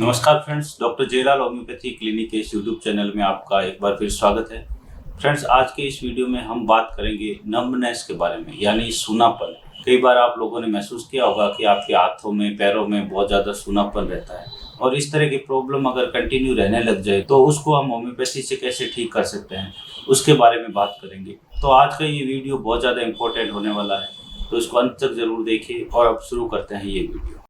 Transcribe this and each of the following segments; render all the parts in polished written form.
नमस्कार friends, doctor Jayalal homeopathy clinic के इस यूट्यूब चैनल में आपका एक बार फिर स्वागत है। फ्रेंड्स, आज के इस वीडियो में हम बात करेंगे नंबनेस के बारे में, यानी सूनापन। कई बार आप लोगों ने महसूस किया होगा कि आपके हाथों में, पैरों में बहुत ज़्यादा सूनापन रहता है और इस तरह की प्रॉब्लम अगर कंटिन्यू रहने लग जाए तो उसको हम होम्योपैथी से कैसे ठीक कर सकते हैं, उसके बारे में बात करेंगे। तो आज का ये वीडियो बहुत ज़्यादा इम्पोर्टेंट होने वाला है, तो इसको अंत तक ज़रूर देखिए। और अब शुरू करते हैं ये वीडियो।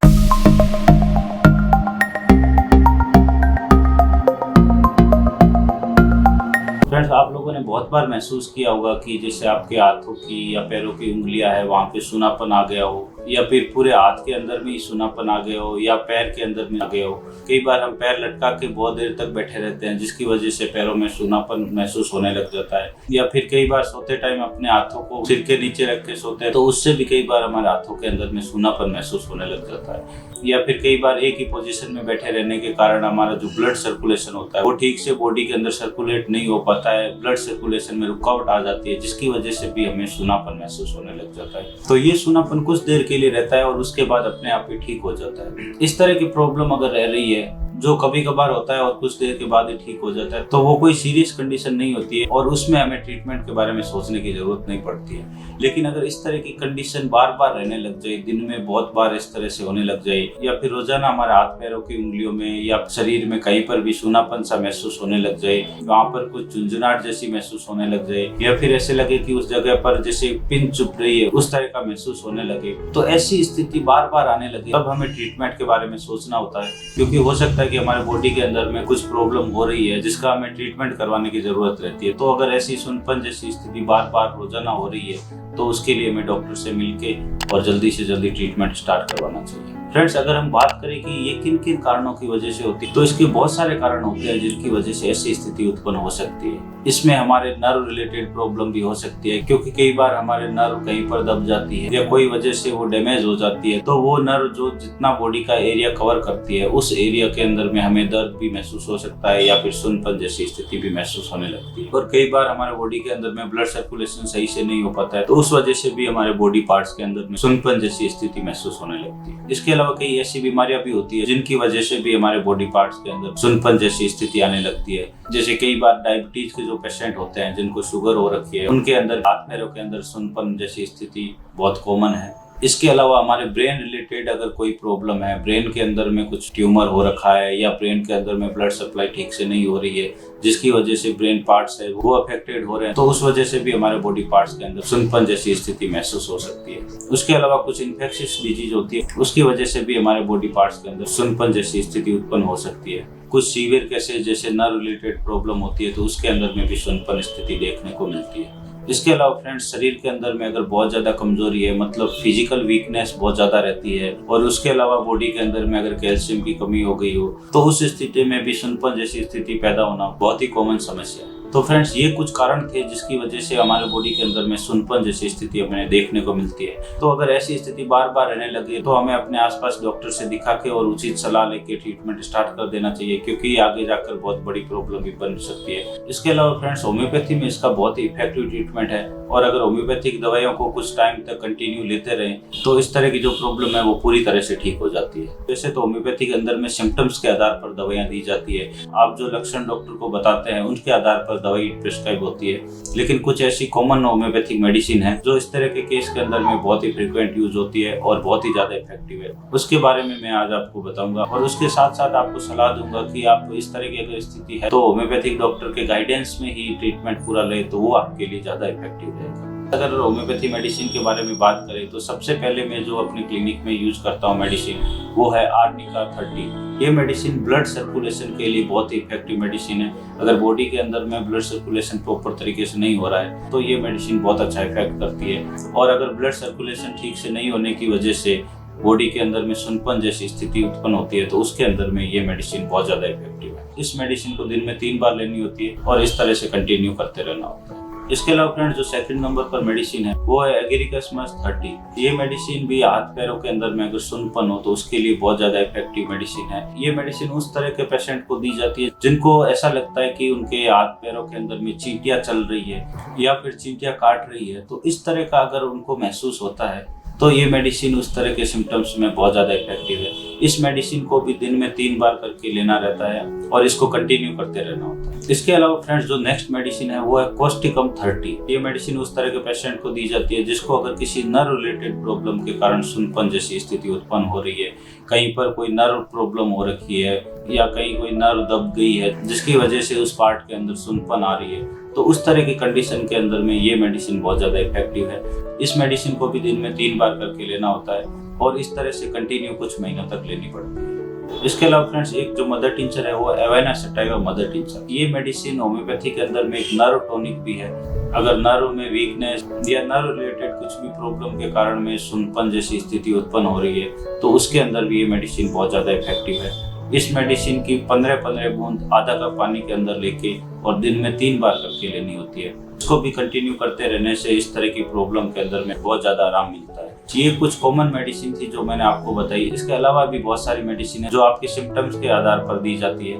फ्रेंड्स, आप लोगों ने बहुत बार महसूस किया होगा कि जैसे आपके हाथों की या पैरों की उंगलियां है, वहाँ पे सूनापन आ गया हो, या फिर पूरे हाथ के अंदर में ही सूनापन आ गया हो, या पैर के अंदर में आ गया हो। कई बार हम पैर लटका के बहुत देर तक बैठे रहते हैं, जिसकी वजह से पैरों में सूनापन महसूस होने लग जाता है। या फिर कई बार सोते टाइम अपने हाथों को सिर के नीचे रख के सोते हैं, तो उससे भी कई बार हमारे हाथों के अंदर में सूनापन महसूस होने लग जाता है। या फिर कई बार एक ही पोजीशन में बैठे रहने के कारण हमारा जो ब्लड सर्कुलेशन होता है वो ठीक से बॉडी के अंदर सर्कुलेट नहीं हो पाता है, ब्लड सर्कुलेशन में रुकावट आ जाती है, जिसकी वजह से भी हमें सूनापन महसूस होने लग जाता है। तो ये सूनापन कुछ देर के लिए रहता है और उसके बाद अपने आप ही ठीक हो जाता है। इस तरह की प्रॉब्लम अगर रह रही है, जो कभी कभार होता है और कुछ देर के बाद ही ठीक हो जाता है, तो वो कोई सीरियस कंडीशन नहीं होती है और उसमें हमें ट्रीटमेंट के बारे में सोचने की जरूरत नहीं पड़ती है। लेकिन अगर इस तरह की कंडीशन बार बार रहने लग जाए, दिन में बहुत बार इस तरह से होने लग जाए, या फिर रोजाना हमारे हाथ पैरों की उंगलियों में या शरीर में कहीं पर भी सूनापन सा महसूस होने लग जाए, वहाँ पर कुछ झुंझुनाहट जैसी महसूस होने लग जाए, या फिर ऐसे लगे कि उस जगह पर जैसे पिन चुभ रही है, उस तरह का महसूस होने लगे, तो ऐसी स्थिति बार बार आने लगे, तब हमें ट्रीटमेंट के बारे में सोचना होता है। क्योंकि हो सकता है कि हमारे बॉडी के अंदर में कुछ प्रॉब्लम हो रही है जिसका हमें ट्रीटमेंट करवाने की जरूरत रहती है। तो अगर ऐसी सूनापन जैसी स्थिति बार बार रोजाना हो रही है, तो उसके लिए हमें डॉक्टर से मिलके और जल्दी से जल्दी ट्रीटमेंट स्टार्ट करवाना चाहिए। फ्रेंड्स, अगर हम बात करें कि ये किन किन कारणों की वजह से होती है, तो इसके बहुत सारे कारण होते हैं जिनकी वजह से ऐसी स्थिति उत्पन्न हो सकती है। इसमें हमारे नर्व रिलेटेड प्रॉब्लम भी हो सकती है, क्योंकि कई बार हमारे नर्व कहीं पर दब जाती है या कोई वजह से वो डैमेज हो जाती है, तो वो नर्व जो जितना बॉडी का एरिया कवर करती है, उस एरिया के अंदर में हमें दर्द भी महसूस हो सकता है या फिर सूनापन जैसी स्थिति भी महसूस होने लगती है। और कई बार हमारे बॉडी के अंदर में ब्लड सर्कुलेशन सही से नहीं हो पाता है, तो उस वजह से भी हमारे बॉडी पार्ट्स के अंदर में सूनापन जैसी स्थिति महसूस होने लगती है। इसके अलावा कई ऐसी बीमारियां भी होती है जिनकी वजह से भी हमारे बॉडी पार्ट्स के अंदर सूनापन जैसी स्थिति आने लगती है। जैसे कई बार डायबिटीज के जो पेशेंट होते हैं, जिनको शुगर हो रखी है, उनके अंदर हाथ पैरों के अंदर सूनापन जैसी स्थिति बहुत कॉमन है। इसके अलावा हमारे ब्रेन रिलेटेड अगर कोई प्रॉब्लम है, ब्रेन के अंदर में कुछ ट्यूमर हो रखा है या ब्रेन के अंदर में ब्लड सप्लाई ठीक से नहीं हो रही है, जिसकी वजह से ब्रेन पार्ट्स है वो अफेक्टेड हो रहे हैं, तो उस वजह से भी हमारे बॉडी पार्ट्स के अंदर सूनापन जैसी स्थिति महसूस हो सकती है। उसके अलावा कुछ इन्फेक्शियस डिजीज होती है, उसकी वजह से भी हमारे बॉडी पार्ट्स के अंदर सूनापन जैसी स्थिति उत्पन्न हो सकती है। कुछ सीवियर केसेस जैसे नर्व रिलेटेड प्रॉब्लम होती है, तो उसके अंदर में भी सूनापन स्थिति देखने को मिलती है। इसके अलावा फ्रेंड्स, शरीर के अंदर में अगर बहुत ज्यादा कमजोरी है, मतलब फिजिकल वीकनेस बहुत ज्यादा रहती है, और उसके अलावा बॉडी के अंदर में अगर कैल्शियम की कमी हो गई हो, तो उस स्थिति में भी सूनापन जैसी स्थिति पैदा होना बहुत ही कॉमन समस्या है। तो फ्रेंड्स, ये कुछ कारण थे जिसकी वजह से हमारे बॉडी के अंदर में सूनापन जैसी स्थिति हमें देखने को मिलती है। तो अगर ऐसी स्थिति बार बार रहने लगे, तो हमें अपने आसपास डॉक्टर से दिखा के और उचित सलाह लेके ट्रीटमेंट स्टार्ट कर देना चाहिए, क्योंकि ये आगे जाकर बहुत बड़ी प्रॉब्लम भी बन सकती है। इसके अलावा फ्रेंड्स, होम्योपैथी में इसका बहुत ही इफेक्टिव ट्रीटमेंट है, और अगर होम्योपैथिक दवाइयों को कुछ टाइम तक कंटिन्यू लेते रहे, तो इस तरह की जो प्रॉब्लम है वो पूरी तरह से ठीक हो जाती है। वैसे तो होम्योपैथी के अंदर में सिम्टम्स के आधार पर दवाइयाँ दी जाती है। आप जो लक्षण डॉक्टर को बताते हैं उनके आधार पर दवाई प्रिस्क्राइब होती है। लेकिन कुछ ऐसी कॉमन होम्योपैथिक मेडिसिन है जो इस तरह के केस के अंदर में बहुत ही फ्रीक्वेंट यूज होती है और बहुत ही ज्यादा इफेक्टिव है। उसके बारे में मैं आज आपको बताऊंगा, और उसके साथ साथ आपको सलाह दूंगा कि आप इस तरह की अगर स्थिति है तो होम्योपैथिक डॉक्टर के गाइडेंस में ही ट्रीटमेंट पूरा ले, तो वो आपके लिए ज्यादा इफेक्टिव रहेगा। अगर होम्योपैथी मेडिसिन के बारे में बात करें, तो सबसे पहले मैं जो अपनी क्लिनिक में यूज करता हूँ मेडिसिन, वो है आर्निका 30। ये मेडिसिन ब्लड सर्कुलेशन के लिए बहुत ही इफेक्टिव मेडिसिन है। अगर बॉडी के अंदर में ब्लड सर्कुलेशन प्रॉपर तरीके से नहीं हो रहा है, तो ये मेडिसिन बहुत अच्छा इफेक्ट करती है। और अगर ब्लड सर्कुलेशन ठीक से नहीं होने की वजह से बॉडी के अंदर में सूनापन जैसी स्थिति उत्पन्न होती है, तो उसके अंदर में ये मेडिसिन बहुत ज्यादा इफेक्टिव है। इस मेडिसिन को दिन में 3 बार लेनी होती है और इस तरह से कंटिन्यू करते रहना होता है। इसके अलावा फ्रेंड्स, जो सेकंड नंबर पर मेडिसिन है वो है एगेरिकस मस्ट 30। ये मेडिसिन भी हाथ पैरों के अंदर में अगर सूनापन हो तो उसके लिए बहुत ज्यादा इफेक्टिव मेडिसिन है। ये मेडिसिन उस तरह के पेशेंट को दी जाती है जिनको ऐसा लगता है कि उनके हाथ पैरों के अंदर में चींटियां चल रही है या फिर चींटियां काट रही है। तो इस तरह का अगर उनको महसूस होता है, तो ये मेडिसिन उस तरह के सिम्टम्स में बहुत ज़्यादा इफेक्टिव है। इस मेडिसिन को भी दिन में 3 बार करके लेना रहता है और इसको कंटिन्यू करते रहना होता है। इसके अलावा फ्रेंड्स जो नेक्स्ट मेडिसिन है वो है कोस्टिकम 30। ये मेडिसिन उस तरह के पेशेंट को दी जाती है जिसको अगर किसी नर्व रिलेटेड प्रॉब्लम के कारण सुनपन जैसी स्थिति उत्पन्न हो रही है, कहीं पर कोई नर्व प्रॉब्लम हो रखी है या कहीं कोई नर्व दब गई है जिसकी वजह से उस पार्ट के अंदर सुनपन आ रही है, तो उस तरह की कंडीशन के अंदर में ये मेडिसिन बहुत ज़्यादा इफेक्टिव है। इस मेडिसिन को भी दिन में 3 बार करके लेना होता है और इस तरह से कंटिन्यू कुछ महीनों तक लेनी पड़ती है। इसके अलावा फ्रेंड्स एक जो मदर टिंचर है वो एवेना सटाइवा मदर टिंचर। ये मेडिसिन होम्योपैथी के अंदर में एक नर्व टॉनिक भी है। अगर नर्व में वीकनेस या नर्व रिलेटेड कुछ भी प्रॉब्लम के कारण में सुनपन जैसी स्थिति उत्पन्न हो रही है तो उसके अंदर भी ये मेडिसिन बहुत ज़्यादा इफेक्टिव है। इस मेडिसिन की 15-15 बूंद आधा कप पानी के अंदर लेके और दिन में 3 बार करके लेनी होती है। इसको भी कंटिन्यू करते रहने से इस तरह की प्रॉब्लम के अंदर में बहुत ज़्यादा आराम मिलता है। ये कुछ कॉमन मेडिसिन थी जो मैंने आपको बताई। इसके अलावा भी बहुत सारी मेडिसिन है जो आपके सिम्टम्स के आधार पर दी जाती है,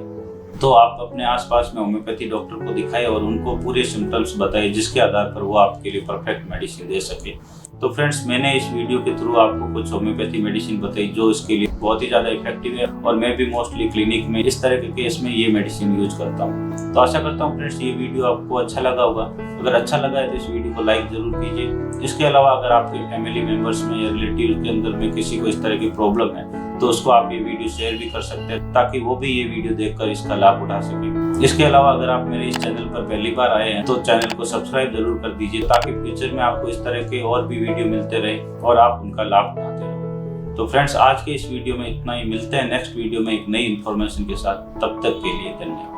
तो आप अपने आसपास में होम्योपैथी डॉक्टर को दिखाएं और उनको पूरे सिम्टम्स बताएं जिसके आधार पर वो आपके लिए परफेक्ट मेडिसिन दे सके। तो फ्रेंड्स मैंने इस वीडियो के थ्रू आपको कुछ होम्योपैथी मेडिसिन बताई जो इसके लिए बहुत ही ज़्यादा इफेक्टिव है और मैं भी मोस्टली क्लिनिक में इस तरह के केस में ये मेडिसिन यूज करता हूँ। तो आशा करता हूँ फ्रेंड्स ये वीडियो आपको अच्छा लगा होगा। अगर अच्छा लगा है तो इस वीडियो को लाइक जरूर कीजिए। इसके अलावा अगर आपके फैमिली मेम्बर्स में या रिलेटिव के अंदर में किसी को इस तरह की प्रॉब्लम है तो उसको आप ये वीडियो शेयर भी कर सकते हैं ताकि वो भी ये वीडियो देखकर इसका लाभ उठा सके। इसके अलावा अगर आप मेरे इस चैनल पर पहली बार आए हैं तो चैनल को सब्सक्राइब जरूर कर दीजिए ताकि फ्यूचर में आपको इस तरह के और भी वीडियो मिलते रहे और आप उनका लाभ उठाते रहे। तो फ्रेंड्स आज के इस वीडियो में इतना ही। मिलते हैं नेक्स्ट वीडियो में एक नई इन्फॉर्मेशन के साथ। तब तक के लिए धन्यवाद।